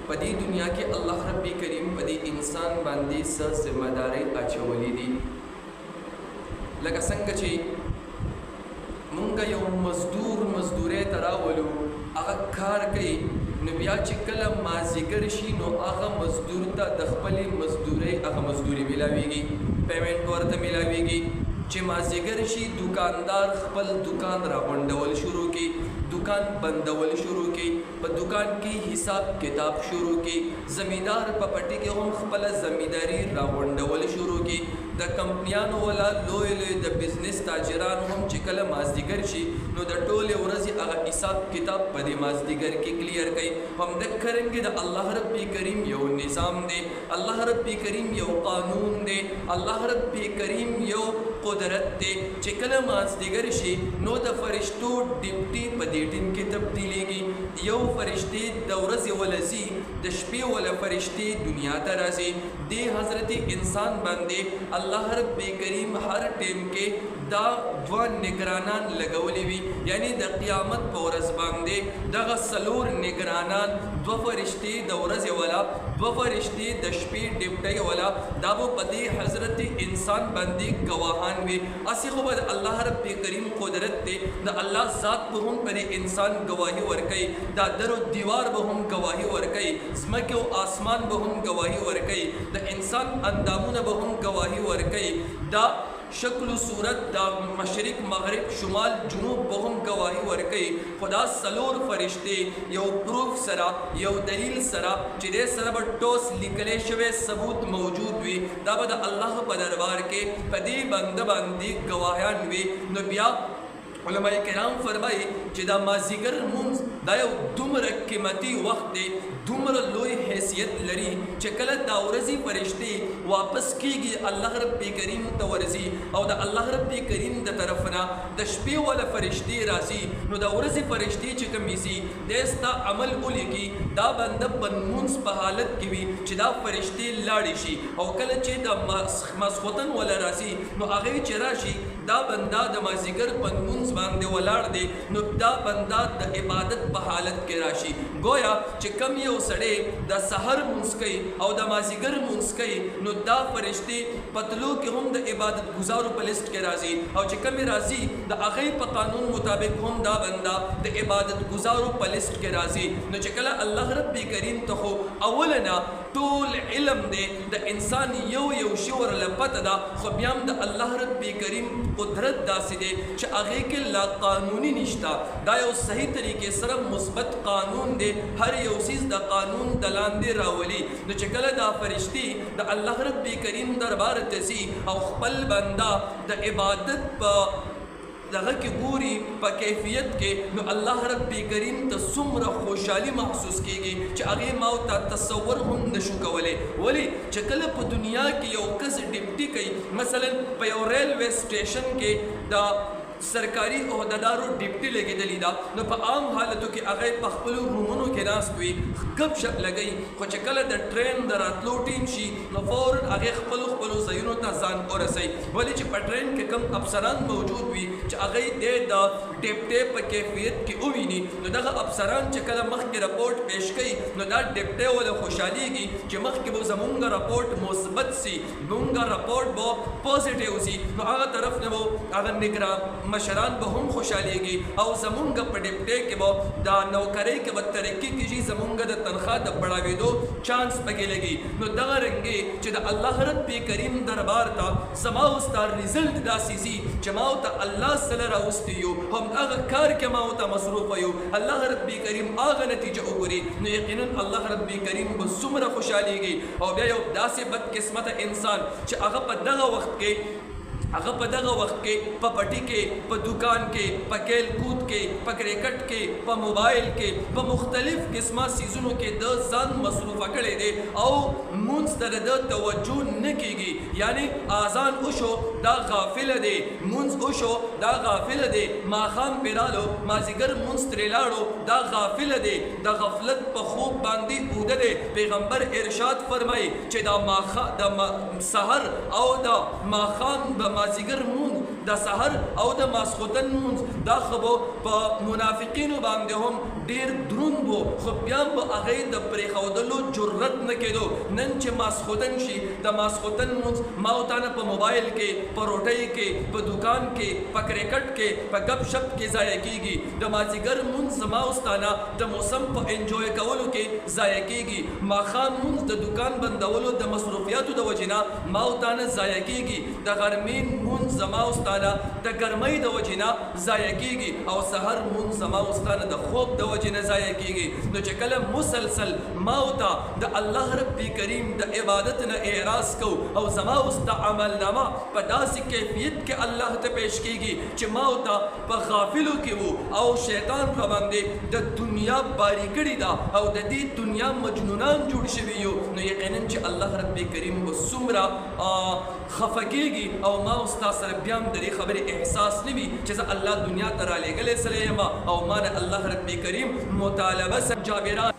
पदी दुनिया के अल्लाह रब्बी करीम पदी इंसान बांधी स जिम्मेदारी अचवली दी लगा संग ची मुंगा यो मजदूरे तरावलू आगा कार कई नबिया चिकल माजिगर शी नो आगा मजदूर ता दखपली मजदूरे आगा मजदूरी मिलावीगी पेमेंट वर्त मिलावीगी चे माजिगर शी दुकानदार खपल दुकान रावंडवल शुरू की दुकान बंदवल शुरू की प दुकान की हिसाब किताब शुरू की ज़मींदार पपटी के हम खपल ज़मींदारी रावंडवल शुरू की द कंपनियान वाला लोए द बिजनेस ताजरान हम चिकल माजदिगर शी नो द टोले वरजी आगा हिसाब किताब पदे माजदिगर की क्लियर कई हम देख करेंगे द अल्लाह रब्बी करीम यो निज़ाम दे अल्लाह रब्बी करीम यो कानून दे अल्लाह रब्बी करीम यो कुदरत दे चिकल माजदिगर शी नो द फरिश्तों डिप्टी पदेटिन की तब्दीली की यो फरिश्ते दौरज वलजी दशपी वाला फरिश्ते दुनिया तराजी दे हजरत इंसान बंदे अल्लाह रब्बी करीम हर टेम के दा द्वा निगरानान लगवली भी यानी द क़यामत पौरस बांदे दगा सलूर निगरानान दो फरिश्ते दौरज वाला दो फरिश्ते दशपी डिप्टी वाला दाबो पदे हजरत इंसान बंदे गवाहान वे असी खुबद अल्लाह रब्बी करीम कुदरत दे द अल्लाह ज़ात बहुम पदे इंसान गवाही वर्कई दा दरो दीवार बहुम गवाही वर्कई ज़मके व आसमान बहुम गवाही वर्कई द इंसान अंदामुन बहुम गवाही वर्कई दा शक्ल सूरत दा मशरिक मगरिब शुमाल जुनूब बहुम गवाही वर्कई खुदा सलोर फरिश्ते यो प्रूफ सरा यो दलील सरा जिदे सरा बटोस लिखले शवे सबूत मौजूद वी दाबद अल्लाह बदरबार के पदी बंद बंदी गवाहान वे नबिया उलमाए किराम फरमाई जिदा माजिगर मुंज दायो दुमर कीमती वक्त दे दुमर लोई हैसियत लरी चकल दावरजी फरिश्ते वापस कीगी अल्लाह रब्बी करीम तवरजी और द अल्लाह रब्बी करीम द तरफना दशपी वाला फरिश्ते राजी नो दावरजी फरिश्ते चकमीसी देस्ता अमल उली की दा बंद बनमुंस बहालत की भी चिदा फरिश्ते लाड़ीशी और कल चे द मसखतन वाला राजी नो आगे चराशी दा बंदा द माजिगर बनमुंस बांदे वलाड़ दे नो दा बंदा द इबादत बहालत के राशि गोया चिकम यो सड़े द सहर मुंसकई और द माजिगर मुंसकई नो दा फरिश्ते पतलू के हम द इबादत गुजारो पलिस्ट के राजी और चिकम राजी द आगे प कानून मुताबिक हम दा बंदा द इबादत गुजारो पलिस्ट के राजी नो चिकला अल्लाह रब्बी करीम तो हो अवलना तोल इल्म दे द इंसान यो यो शोर लपत दा खबियाम द अल्लाह रब्बी करीम कुदरत दासी दे च आगे के ला कानूनी निश्ता दायो सही तरीके सर मुस्बत कानून दे हर यो चीज द कानून दलान दे रावली द चकल दा फरिश्ती द अल्लाह रब्बी करीम दरबार तसी और खपल बंदा द इबादत प दगा की पूरी प कैफियत के नो अल्लाह रब्बी करीम त सुमर खुशहाली महसूस कीगी च आगे माउता तसव्वुर हम नशु कवले वली चकल प दुनिया की यो कस डिप्टी कई मसलन प यो रेलवे स्टेशन के दा सरकारी अहदेदारों डिप्टी लेके दलीदा न प आम हालतों के आगे पखपलू रूमनों के नास हुई गप शप लगई कुछ कल द ट्रेन द रातलो टीम शी न फौरन आगे खपलू जयूनों तजान और सही बोली च प ट्रेन के कम अफसरान मौजूद हुई च आगे दे द डिप्टे प कैफियत की उवीनी न दगा अफसरान च कल मख के रिपोर्ट पेश कई न दा डिप्टे वाला खुशहाली की च मख के वो जमुंगा रिपोर्ट मुस्बत सी मुंगा रिपोर्ट वो पॉजिटिव सी न आगे तरफ ने वो आगे निगरान मशरान बहुम खुशहालीगी और जमुंगा पडिप्टे के वो दा नौकरी के वो तरक्की की जी जमुंगा द तनख्वाह द बढ़ावे दो चांस पगे लगी नो दगा रंगे च द अल्लाह रब्बी करीम दरबार ता समाउ ता रिजल्ट दा सीसी जमाउ ता अल्लाह सलरा उस्तियो हम अग कार के माउ ता मसरूफ यो अल्लाह रब्बी करीम आग नतीजा उगरी नो यकीनन अल्लाह रब्बी करीम बसुमरा खुशहालीगी और बेयो दासे बदकिस्मत इंसान च अग प दगा वक्त के अगर पदगा वक्त के प पटी के प दुकान के प खेल कूद के प क्रिकेट के प मोबाइल के प मुख्तलिफ किस्मा सीजनों के द जान मसरूफ़ करे दे और मुंस द तवज्जो न कीगी यानी आज़ान उशो दा गाफिल दे मुंस उशो दा गाफिल दे माखाम पिरालो माजिगर मुंस त्रेलाड़ो दा गाफिल दे दा गफलत प खूब बांदी उद दे पैगंबर इरशाद फरमाई चे दा माखा दा सहर और दा माखाम माजिगर मुन د سحر او د ماسخوتن مونځ دا خو په منافقینو باندې هم ډیر دروند وو، خو بیا به هغې د پرېښودلو جرت نه کېدو. نن چې ماسخوتن شي د ماسخوتن مونځ ما او تا نه په موبایل کې، په روټۍ کې، په دوکان کې، په کرکټ کې، په ګپ شپ کې ضایع کېږي. د مازدیګر مونځ زما او ستا نه د موسم په انجوی کولو کې ضایع کېږي. ماښام مونځ د دوکان بندولو د مصروفیاتو د وجې نه ما او تا نه ضایع کېږي. د غرمین مونځ زما او ستا نه د ګرمۍ د وجې نه ضایع کېږي، او سحر مونځ زما او ستا نه د خوب د وجې نه ضایع کېږي. نو چې کله مسلسل ما او تا د الله رب کریم د عبادت نه اعراض کو او زما او ستا عملنامه په داسې کیفیت کې الله ته پیش کېږي چې ما او تا په غافلو کې وو او شیطان په باندې د دنیا باری کړې ده او د دې دنیا مجنونان جوړ شوي یو، نو یقینا چې الله رب کریم به څومره خفه کېږي او ما او ستا سره بیا هم د دې خبرې احساس نه وي چې زه الله دنیا ته رالېږلی سړی یم او ما نه الله رب کریم مطالبه جابران